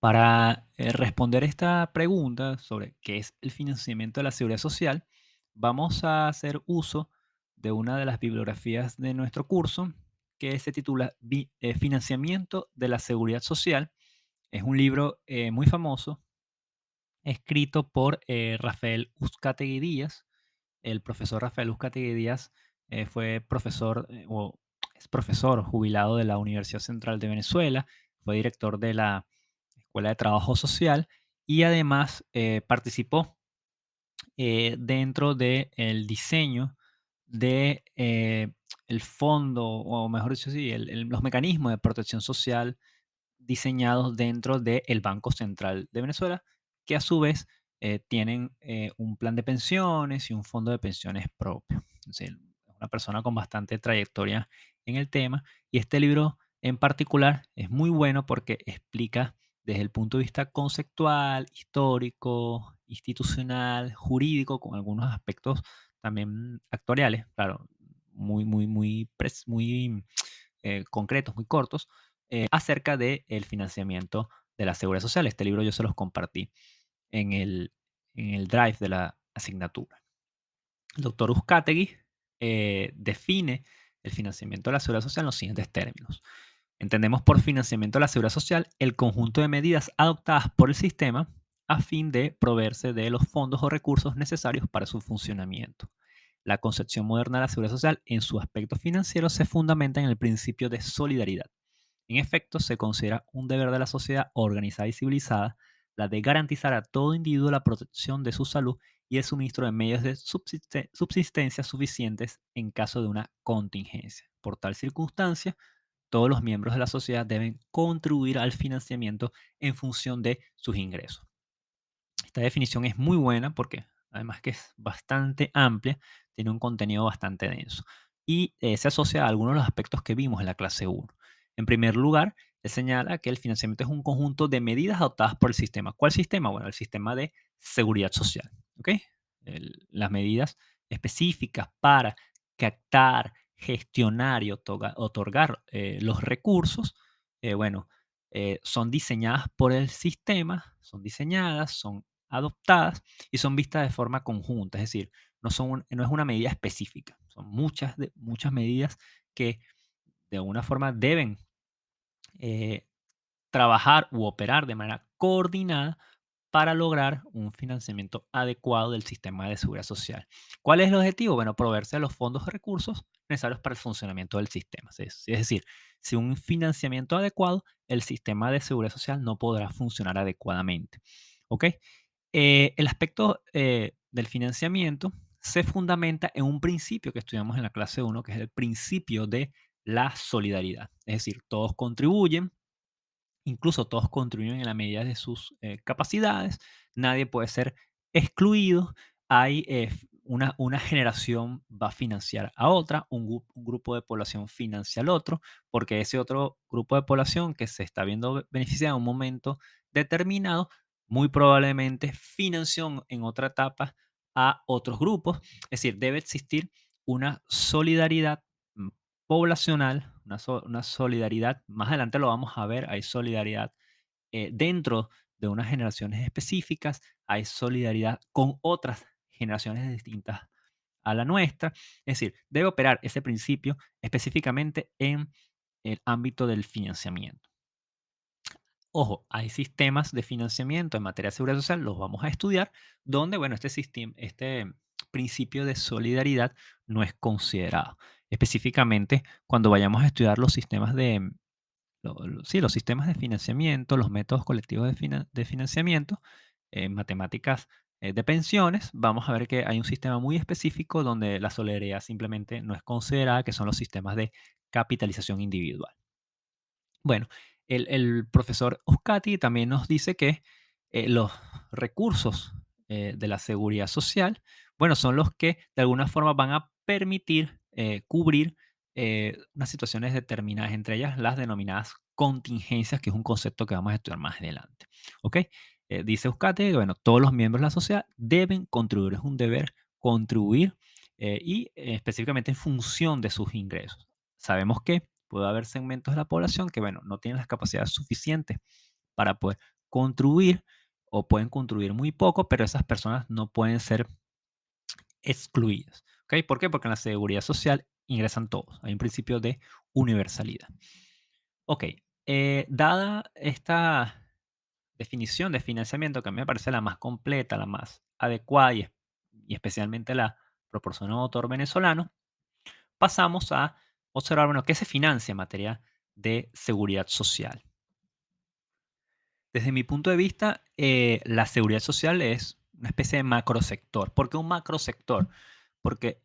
Para responder esta pregunta sobre qué es el financiamiento de la seguridad social, vamos a hacer uso de una de las bibliografías de nuestro curso que se titula Financiamiento de la Seguridad Social. Es un libro muy famoso, escrito por Rafael Uzcategui Díaz. El profesor Rafael Uzcategui Díaz fue profesor o es profesor jubilado de la Universidad Central de Venezuela, fue director de la Escuela de Trabajo Social y además participó dentro del diseño de el fondo, o mejor dicho, sí, los mecanismos de protección social diseñados dentro del Banco Central de Venezuela, que a su vez tienen un plan de pensiones y un fondo de pensiones propio. Entonces, es una persona con bastante trayectoria en el tema y este libro en particular es muy bueno porque explica desde el punto de vista conceptual, histórico, institucional, jurídico, con algunos aspectos también actuariales, claro, muy concretos, muy cortos, acerca del financiamiento de la seguridad social. Este libro yo se los compartí en el drive de la asignatura. El doctor Uzcategui define el financiamiento de la seguridad social en los siguientes términos. Entendemos por financiamiento de la seguridad social el conjunto de medidas adoptadas por el sistema a fin de proveerse de los fondos o recursos necesarios para su funcionamiento. La concepción moderna de la seguridad social en su aspecto financiero se fundamenta en el principio de solidaridad. En efecto, se considera un deber de la sociedad organizada y civilizada la de garantizar a todo individuo la protección de su salud y el suministro de medios de subsistencia suficientes en caso de una contingencia. Por tal circunstancia, todos los miembros de la sociedad deben contribuir al financiamiento en función de sus ingresos. Esta definición es muy buena porque además que es bastante amplia, tiene un contenido bastante denso y se asocia a algunos de los aspectos que vimos en la clase uno. En primer lugar, él señala que el financiamiento es un conjunto de medidas adoptadas por el sistema. ¿Cuál sistema? Bueno, el sistema de seguridad social. ¿Ok? Las medidas específicas para captar, gestionar y otorgar los recursos, bueno, son diseñadas por el sistema, son diseñadas, son adoptadas y son vistas de forma conjunta, es decir, no es una medida específica, son muchas medidas que de alguna forma deben eh, trabajar u operar de manera coordinada para lograr un financiamiento adecuado del sistema de seguridad social. ¿Cuál es el objetivo? Bueno, proveerse de los fondos y recursos necesarios para el funcionamiento del sistema. Es decir, sin un financiamiento adecuado, el sistema de seguridad social no podrá funcionar adecuadamente. ¿Ok? El aspecto del financiamiento se fundamenta en un principio que estudiamos en la clase uno, que es el principio de la solidaridad. Es decir, todos contribuyen, incluso todos contribuyen en la medida de sus capacidades, nadie puede ser excluido, hay una generación va a financiar a otra, un grupo de población financia al otro, porque ese otro grupo de población que se está viendo beneficiado en un momento determinado, muy probablemente financió en otra etapa a otros grupos, es decir, debe existir una solidaridad mm, poblacional, una solidaridad, más adelante lo vamos a ver, hay solidaridad dentro de unas generaciones específicas, hay solidaridad con otras generaciones distintas a la nuestra. Es decir, debe operar ese principio específicamente en el ámbito del financiamiento. Ojo, hay sistemas de financiamiento en materia de seguridad social, los vamos a estudiar, donde, bueno, este principio de solidaridad no es considerado. Específicamente, cuando vayamos a estudiar los sistemas sí, los sistemas de financiamiento, los métodos colectivos de financiamiento, en matemáticas de pensiones, vamos a ver que hay un sistema muy específico donde la solidaridad simplemente no es considerada, que son los sistemas de capitalización individual. Bueno, el profesor Oscati también nos dice que los recursos de la seguridad social, bueno, son los que de alguna forma van a permitir cubrir unas situaciones determinadas, entre ellas las denominadas contingencias, que es un concepto que vamos a estudiar más adelante. ¿Ok? Dice Euskate que, bueno, todos los miembros de la sociedad deben contribuir, es un deber contribuir específicamente en función de sus ingresos. Sabemos que puede haber segmentos de la población que, bueno, no tienen las capacidades suficientes para poder contribuir o pueden contribuir muy poco, pero esas personas no pueden ser excluidas. ¿Ok? ¿Por qué? Porque en la seguridad social ingresan todos. Hay un principio de universalidad. Ok, dada esta definición de financiamiento, que a mí me parece la más completa, la más adecuada y especialmente la proporciona un autor venezolano, pasamos a observar, bueno, qué se financia en materia de seguridad social. Desde mi punto de vista, la seguridad social es una especie de macrosector. ¿Por qué un macrosector? Porque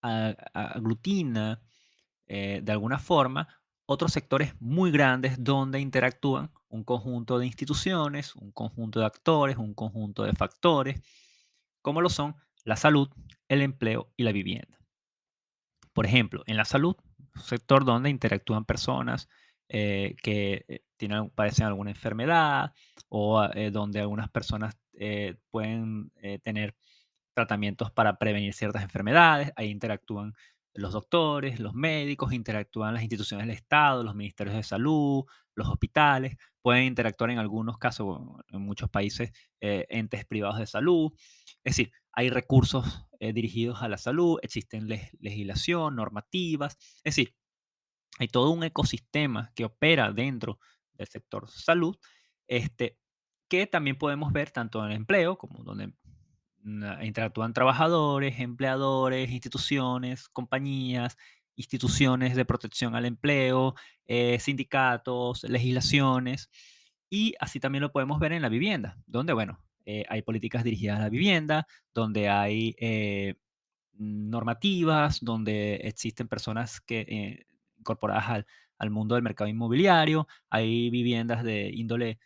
aglutina de alguna forma otros sectores muy grandes donde interactúan un conjunto de instituciones, un conjunto de actores, un conjunto de factores, como lo son la salud, el empleo y la vivienda. Por ejemplo, en la salud, un sector donde interactúan personas que padecen alguna enfermedad o donde algunas personas pueden tener tratamientos para prevenir ciertas enfermedades. Ahí interactúan los doctores, los médicos, interactúan las instituciones del Estado, los ministerios de salud, los hospitales. Pueden interactuar en algunos casos, bueno, en muchos países, entes privados de salud. Es decir, hay recursos dirigidos a la salud, existen legislación, normativas. Es decir, hay todo un ecosistema que opera dentro del sector salud, este, que también podemos ver tanto en el empleo, como donde interactúan trabajadores, empleadores, instituciones, compañías, instituciones de protección al empleo, sindicatos, legislaciones, y así también lo podemos ver en la vivienda, donde, bueno, hay políticas dirigidas a la vivienda, donde hay normativas, donde existen personas que incorporadas al mundo del mercado inmobiliario, hay viviendas de índole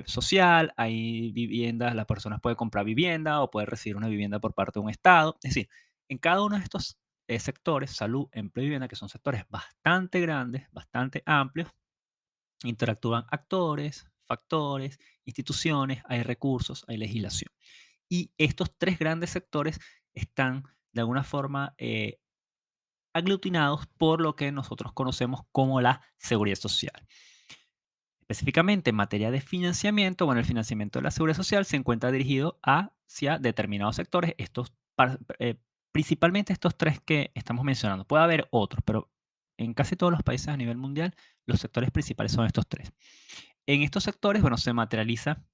social, hay viviendas, las personas pueden comprar vivienda o pueden recibir una vivienda por parte de un Estado. Es decir, en cada uno de estos sectores, salud, empleo y vivienda, que son sectores bastante grandes, bastante amplios, interactúan actores, factores, instituciones, hay recursos, hay legislación. Y estos tres grandes sectores están de alguna forma aglutinados por lo que nosotros conocemos como la seguridad social. Específicamente en materia de financiamiento, bueno, el financiamiento de la seguridad social se encuentra dirigido hacia determinados sectores, principalmente estos tres que estamos mencionando. Puede haber otros, pero en casi todos los países a nivel mundial, los sectores principales son estos tres. En estos sectores, bueno, se materializa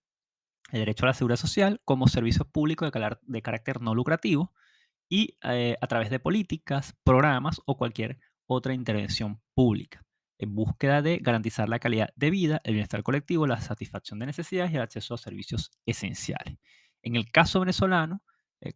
el derecho a la seguridad social como servicio público de carácter no lucrativo, y a través de políticas, programas o cualquier otra intervención pública, en búsqueda de garantizar la calidad de vida, el bienestar colectivo, la satisfacción de necesidades y el acceso a servicios esenciales. En el caso venezolano,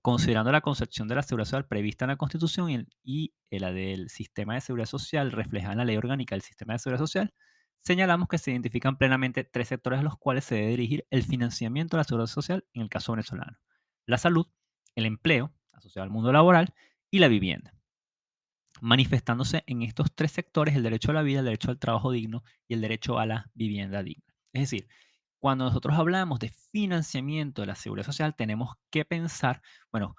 considerando la concepción de la seguridad social prevista en la Constitución y la del sistema de seguridad social reflejada en la Ley Orgánica del Sistema de Seguridad Social, señalamos que se identifican plenamente tres sectores a los cuales se debe dirigir el financiamiento de la seguridad social en el caso venezolano: la salud, el empleo, asociado al mundo laboral, y la vivienda, manifestándose en estos tres sectores el derecho a la vida, el derecho al trabajo digno y el derecho a la vivienda digna. Es decir, cuando nosotros hablamos de financiamiento de la seguridad social, tenemos que pensar, bueno,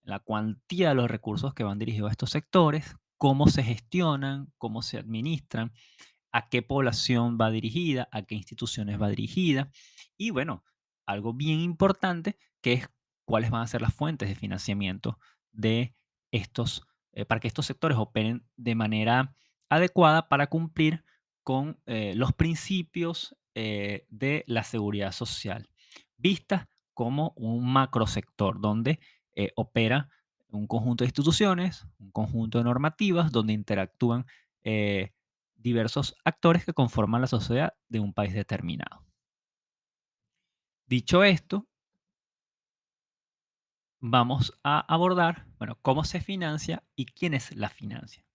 la cuantía de los recursos que van dirigidos a estos sectores, cómo se gestionan, cómo se administran, a qué población va dirigida, a qué instituciones va dirigida. Y bueno, algo bien importante que es cuáles van a ser las fuentes de financiamiento de estos, para que estos sectores operen de manera adecuada para cumplir con los principios de la seguridad social, vistas como un macrosector donde opera un conjunto de instituciones, un conjunto de normativas, donde interactúan eh, diversos actores que conforman la sociedad de un país determinado. Dicho esto, vamos a abordar, bueno, cómo se financia y quiénes la financian.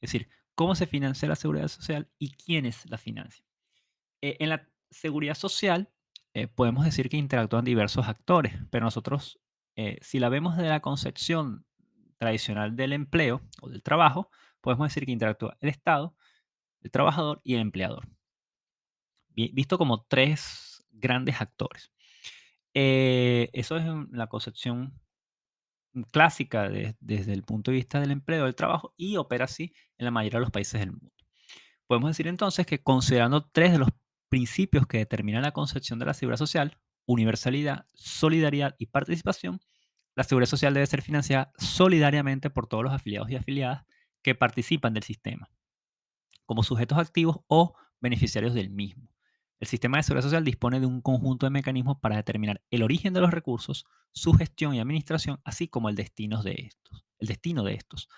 Es decir, cómo se financia la seguridad social y quiénes la financian. En la seguridad social podemos decir que interactúan diversos actores, pero nosotros, si la vemos de la concepción tradicional del empleo o del trabajo, podemos decir que interactúa el Estado, el trabajador y el empleador, visto como tres grandes actores. Eso es la concepción clásica desde el punto de vista del empleo, del trabajo, y opera así en la mayoría de los países del mundo. Podemos decir entonces que considerando tres de los principios que determinan la concepción de la seguridad social: universalidad, solidaridad y participación. La seguridad social debe ser financiada solidariamente por todos los afiliados y afiliadas que participan del sistema, como sujetos activos o beneficiarios del mismo. El sistema de seguridad social dispone de un conjunto de mecanismos para determinar el origen de los recursos, su gestión y administración, así como el destino de estos,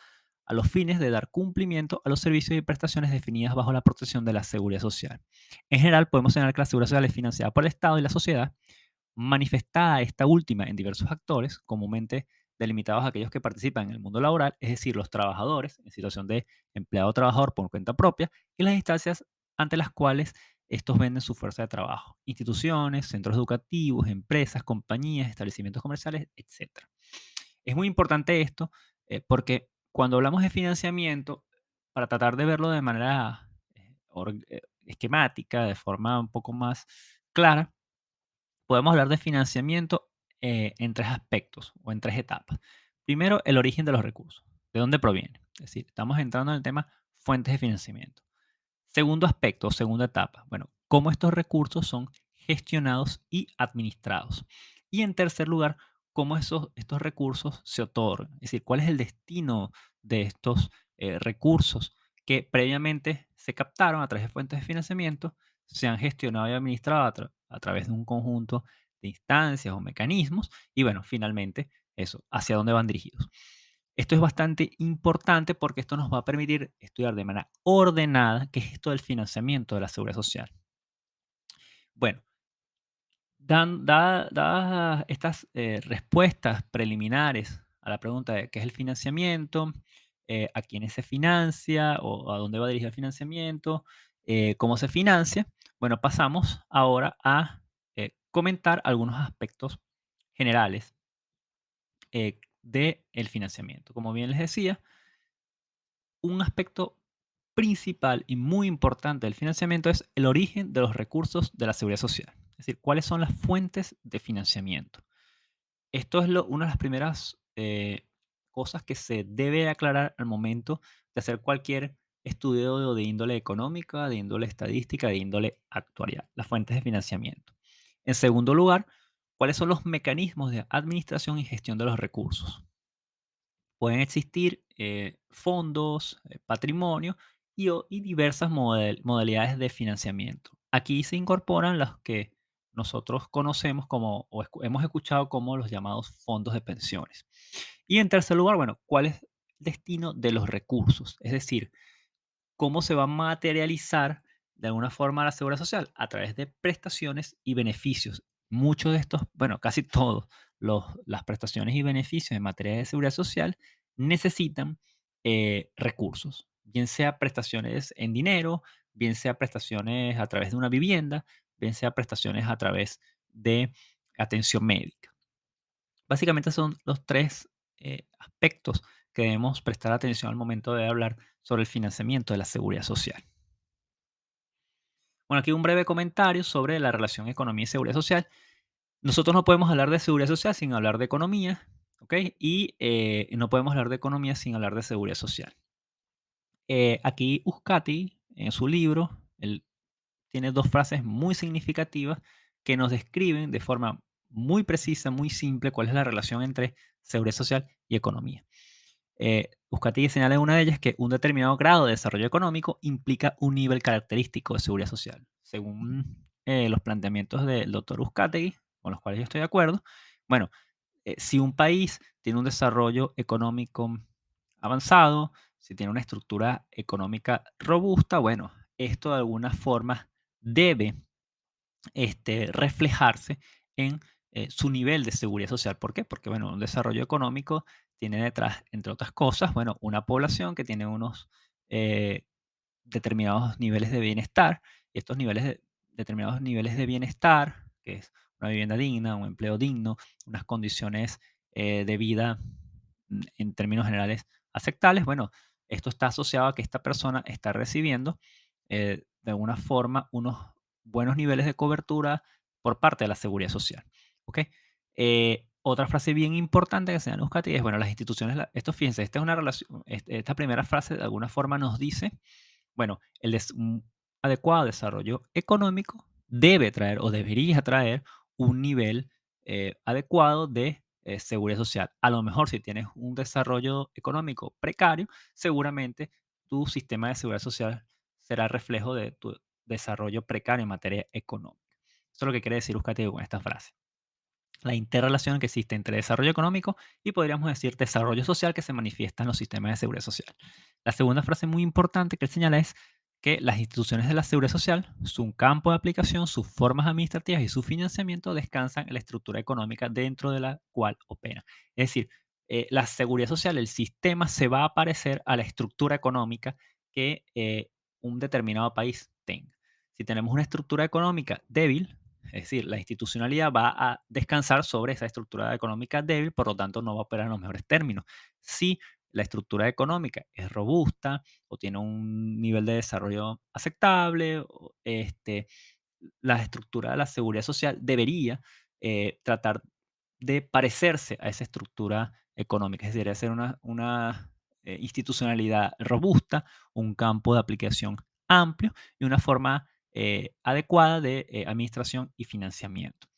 a los fines de dar cumplimiento a los servicios y prestaciones definidas bajo la protección de la seguridad social. En general, podemos señalar que la seguridad social es financiada por el Estado y la sociedad, manifestada esta última en diversos actores, comúnmente delimitados a aquellos que participan en el mundo laboral, es decir, los trabajadores en situación de empleado o trabajador por cuenta propia, y las instancias ante las cuales estos venden su fuerza de trabajo: instituciones, centros educativos, empresas, compañías, establecimientos comerciales, etcétera. Es muy importante esto, porque cuando hablamos de financiamiento, para tratar de verlo de manera esquemática, de forma un poco más clara, podemos hablar de financiamiento en tres aspectos o en tres etapas. Primero, el origen de los recursos. ¿De dónde proviene? Es decir, estamos entrando en el tema fuentes de financiamiento. Segundo aspecto o segunda etapa, bueno, cómo estos recursos son gestionados y administrados. Y en tercer lugar, cómo estos recursos se otorgan. Es decir, cuál es el destino de estos recursos que previamente se captaron a través de fuentes de financiamiento, se han gestionado y administrado a través de un conjunto de instancias o mecanismos y bueno, finalmente eso, hacia dónde van dirigidos. Esto es bastante importante porque esto nos va a permitir estudiar de manera ordenada qué es esto del financiamiento de la seguridad social. Bueno, dadas estas respuestas preliminares a la pregunta de qué es el financiamiento, a quiénes se financia o a dónde va dirigido el financiamiento, cómo se financia, bueno, pasamos ahora a comentar algunos aspectos generales del financiamiento. Como bien les decía, un aspecto principal y muy importante del financiamiento es el origen de los recursos de la seguridad social. Es decir, cuáles son las fuentes de financiamiento. Esto es una de las primeras cosas que se debe aclarar al momento de hacer cualquier estudio de índole económica, de índole estadística, de índole actuarial, las fuentes de financiamiento. En segundo lugar, cuáles son los mecanismos de administración y gestión de los recursos. Pueden existir fondos, patrimonio y diversas modalidades de financiamiento. Aquí se incorporan las que nosotros conocemos como o hemos escuchado como los llamados fondos de pensiones. Y en tercer lugar, bueno, ¿cuál es el destino de los recursos? Es decir, cómo se va a materializar de alguna forma la seguridad social a través de prestaciones y beneficios. Muchos de estos, bueno, casi todos las prestaciones y beneficios en materia de seguridad social necesitan recursos, bien sea prestaciones en dinero, bien sea prestaciones a través de una vivienda, bien sea prestaciones a través de atención médica. Básicamente son los tres aspectos que debemos prestar atención al momento de hablar sobre el financiamiento de la seguridad social. Bueno, aquí un breve comentario sobre la relación economía y seguridad social. Nosotros no podemos hablar de seguridad social sin hablar de economía, ¿ok? Y no podemos hablar de economía sin hablar de seguridad social. Aquí Euskadi, en su libro, él tiene dos frases muy significativas que nos describen de forma muy precisa, muy simple, cuál es la relación entre seguridad social y economía. Euskadi señala en una de ellas que un determinado grado de desarrollo económico implica un nivel característico de seguridad social. Según los planteamientos del doctor Uzcategui, con los cuales yo estoy de acuerdo, bueno, si un país tiene un desarrollo económico avanzado, si tiene una estructura económica robusta, bueno, esto de alguna forma debe reflejarse en su nivel de seguridad social. ¿Por qué? Porque, bueno, un desarrollo económico tiene detrás, entre otras cosas, bueno, una población que tiene unos eh, determinados niveles de bienestar, y estos determinados niveles de bienestar, que es una vivienda digna, un empleo digno, unas condiciones de vida en términos generales aceptables, bueno, esto está asociado a que esta persona está recibiendo de alguna forma unos buenos niveles de cobertura por parte de la seguridad social. ¿Ok? Otra frase bien importante que se da en Euskadi es, bueno, las instituciones, esto fíjense, esta es una relación, esta primera frase de alguna forma nos dice, bueno, adecuado desarrollo económico debe traer o debería traer un nivel adecuado de seguridad social. A lo mejor si tienes un desarrollo económico precario, seguramente tu sistema de seguridad social será reflejo de tu desarrollo precario en materia económica. Eso es lo que quiere decir Euskadi con esta frase, la interrelación que existe entre desarrollo económico y podríamos decir desarrollo social que se manifiesta en los sistemas de seguridad social. La segunda frase muy importante que él señala es que las instituciones de la seguridad social, su campo de aplicación, sus formas administrativas y su financiamiento descansan en la estructura económica dentro de la cual opera. Es decir, la seguridad social, el sistema se va a parecer a la estructura económica que un determinado país tenga. Si tenemos una estructura económica débil, es decir, la institucionalidad va a descansar sobre esa estructura económica débil, por lo tanto no va a operar en los mejores términos. Si la estructura económica es robusta o tiene un nivel de desarrollo aceptable, la estructura de la seguridad social debería tratar de parecerse a esa estructura económica, es decir, debe ser una institucionalidad robusta, un campo de aplicación amplio y una forma adecuada de administración y financiamiento.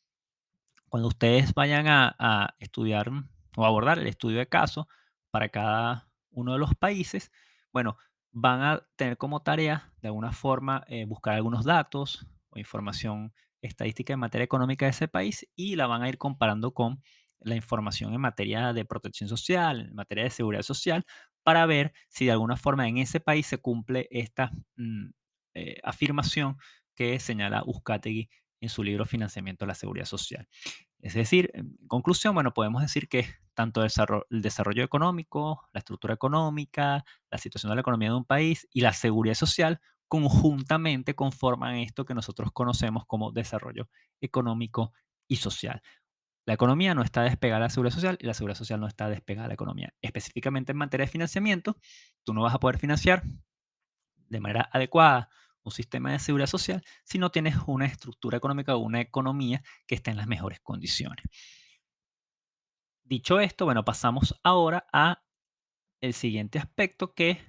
Cuando ustedes vayan a estudiar o abordar el estudio de caso para cada uno de los países, bueno, van a tener como tarea de alguna forma buscar algunos datos o información estadística en materia económica de ese país y la van a ir comparando con la información en materia de protección social, en materia de seguridad social, para ver si de alguna forma en ese país se cumple esta afirmación que señala Uzcategui en su libro Financiamiento de la Seguridad Social. Es decir, en conclusión, bueno, podemos decir que tanto el desarrollo económico, la estructura económica, la situación de la economía de un país y la seguridad social conjuntamente conforman esto que nosotros conocemos como desarrollo económico y social. La economía no está despegada de la seguridad social y la seguridad social no está despegada de la economía. Específicamente en materia de financiamiento, tú no vas a poder financiar de manera adecuada un sistema de seguridad social si no tienes una estructura económica o una economía que esté en las mejores condiciones. Dicho esto, bueno, pasamos ahora a el siguiente aspecto que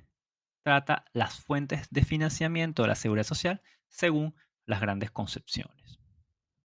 trata las fuentes de financiamiento de la seguridad social según las grandes concepciones.